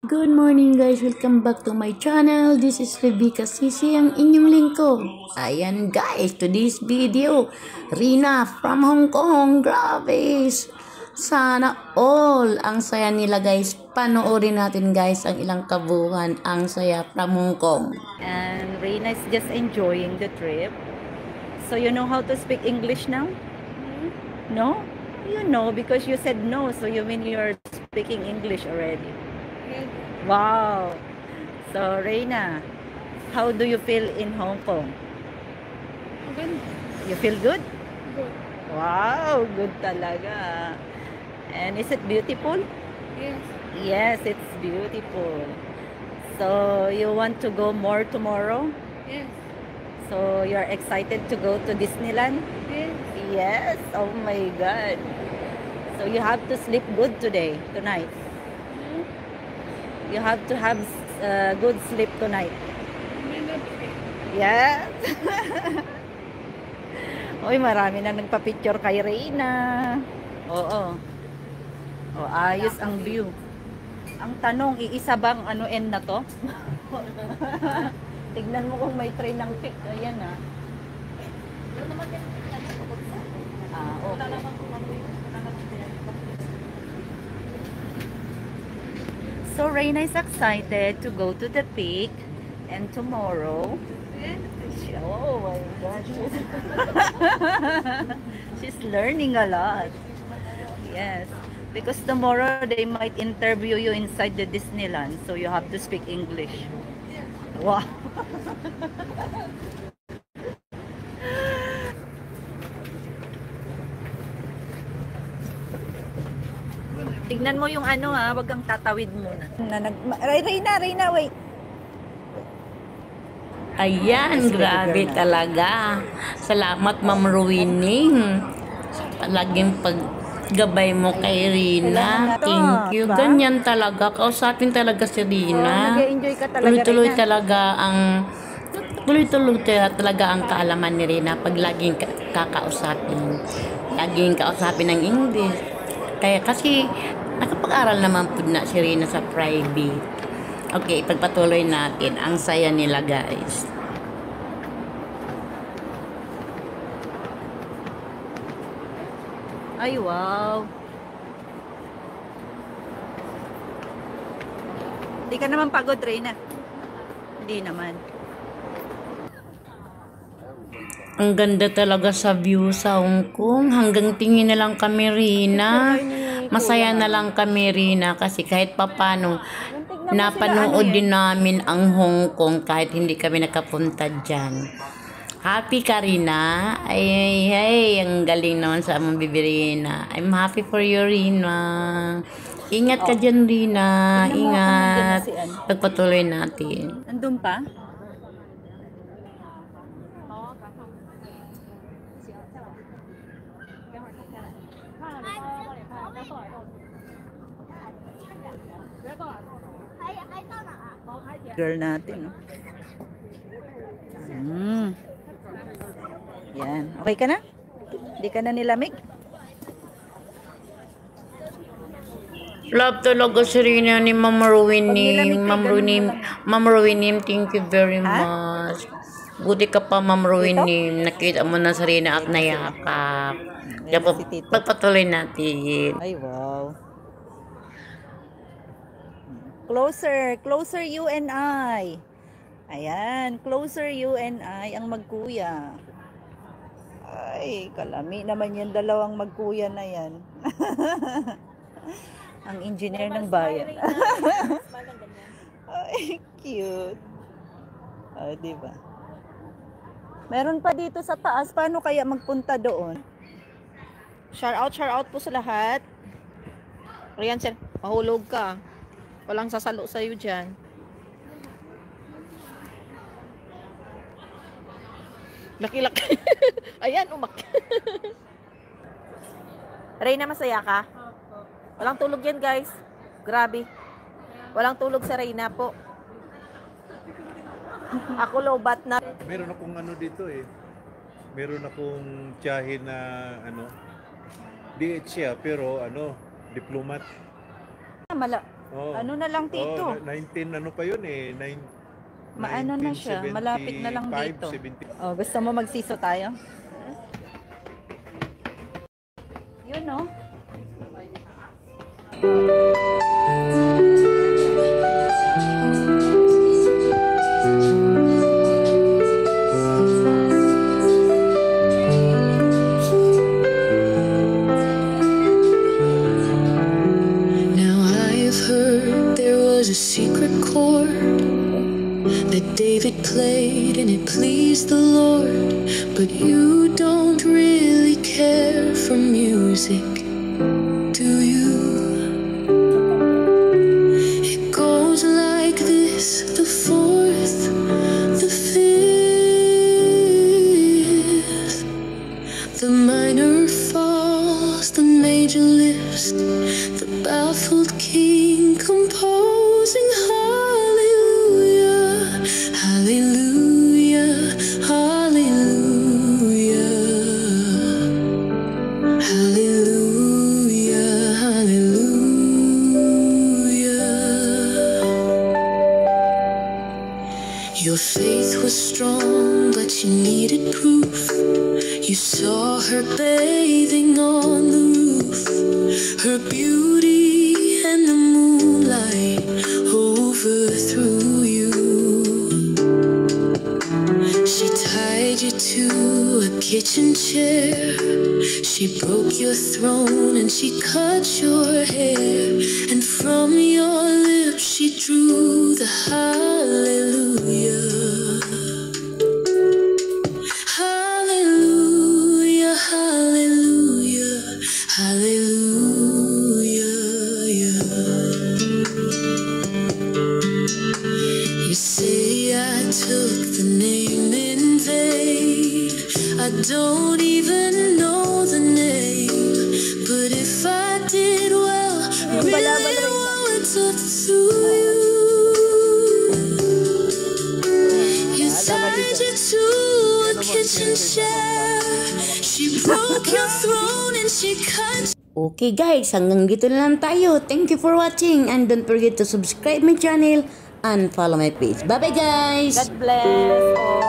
Good morning guys! Welcome back to my channel. This is Rebecca Sisi, ang inyong lingkod. Ayan guys, today's video, Rina from Hong Kong. Grabe! Sana all ang saya nila guys. Panoorin natin guys ang ilang kabuhan ang saya from Hong Kong. And Reina is just enjoying the trip. So you know how to speak English now? No? You know because you said no, so you mean you're speaking English already. Wow. So Reina, how do you feel in Hong Kong? Good. You feel good? Good. Wow, good talaga. And is it beautiful? Yes. Yes, it's beautiful. So you want to go more tomorrow? Yes. So you're excited to go to Disneyland? Yes. Yes. Oh my God. So you have to sleep good tonight. You have to have good sleep tonight. Yes. Uy, marami na nagpa-picture kay Reina. Oo. Oh, ayos ang view. Ang tanong, iisa bang ano end na to? Tignan mo kung may train ng pick. Ayan ah. Okay. So Reina is excited to go to the peak and tomorrow. Oh my God. She's learning a lot. Yes. Because tomorrow they might interview you inside the Disneyland, so you have to speak English. Wow. Tignan mo yung ano ha, wag kang tatawid muna. Reina, wait. Ayan, grabe talaga. Salamat Ma'am Ruining. Palaging paggabay mo kay Rina. Thank you. Ganyan talaga. Kausapin talaga si Rina. Nag-enjoy ka talaga, Tuloy-tuloy Rina. talaga ang kaalaman ni Rina pag laging kakausapin. Laging kausapin ng English. Kaya kasi nakapag-aral naman po na si Rina sa private. Okay, ipagpatuloy natin. Ang saya nila guys. Ay, wow. Hindi ka naman pagod, Reina. Hindi naman. Ang ganda talaga sa view sa Hong Kong. Hanggang tingin na lang kami, Rina. Masaya na lang kami, Rina. Kasi kahit papano, napanood din namin ang Hong Kong kahit hindi kami nakapunta dyan. Happy ka, Rina? Ay, ang galing naman sa among bibi, Rina. I'm happy for you, Rina. Ingat ka dyan, Rina. Ingat. Pagpatuloy natin. Andun pa? Girl natin. Yan. Okay ka na? Hindi ka na nilamig? Love talaga si Rina ni Ma'am Rowinim. Ma'am Rowinim, thank you very much. Buti ka pa, Ma'am Rowinim. Nakita mo na si Rina at nayakap. Kaya pagpatuloy natin. Ay, wow. Closer you and I. Ayan, closer you and I ang magkuya. Ay, kalami naman yan dalawang magkuya na yan. Ang engineer ng bayan. Ay, cute. Oh, diba? Meron pa dito sa taas. Paano kaya magpunta doon? Shout out po sa lahat. Ayan, sir. Mahulog ka. Walang sasalo sa'yo dyan. Laki-laki. Ayan, umak. Reyna, masaya ka? Walang tulog yan, guys. Grabe. Walang tulog sa Reyna po. Ako lobat na. Meron akong ano dito eh. Meron akong tiyahin na ano. DH siya pero ano, diplomat. Oh. Ano na lang, Tito? 19 ano pa yun eh. Maano na siya, malapit na lang dito. 1975, Gusto mo magsiso tayo? Yun, no? Now I've heard there was a secret chord that David played and it pleased the Lord. But you don't really care for music, do you? It goes like this: the fourth, the fifth, the minor falls, the major lifts, the baffled king composing hallelujah, hallelujah, hallelujah, hallelujah, hallelujah. Your faith was strong, but you needed proof. You saw her bathing on the roof, her beauty and the moonlight overthrew you. She tied you to a kitchen chair, she broke your throne and she cut your hair, and from your lips she drew the hallelujah. Hallelujah, hallelujah, hallelujah, yeah. You say I took the name in vain, I don't even know the name, but if I did, well, really what took through you. You tied you to a kitchen chair, she broke your throne and she cut. Okay guys, hanggang dito na lang tayo. Thank you for watching and don't forget to subscribe my channel and follow my page. Bye bye guys! God bless.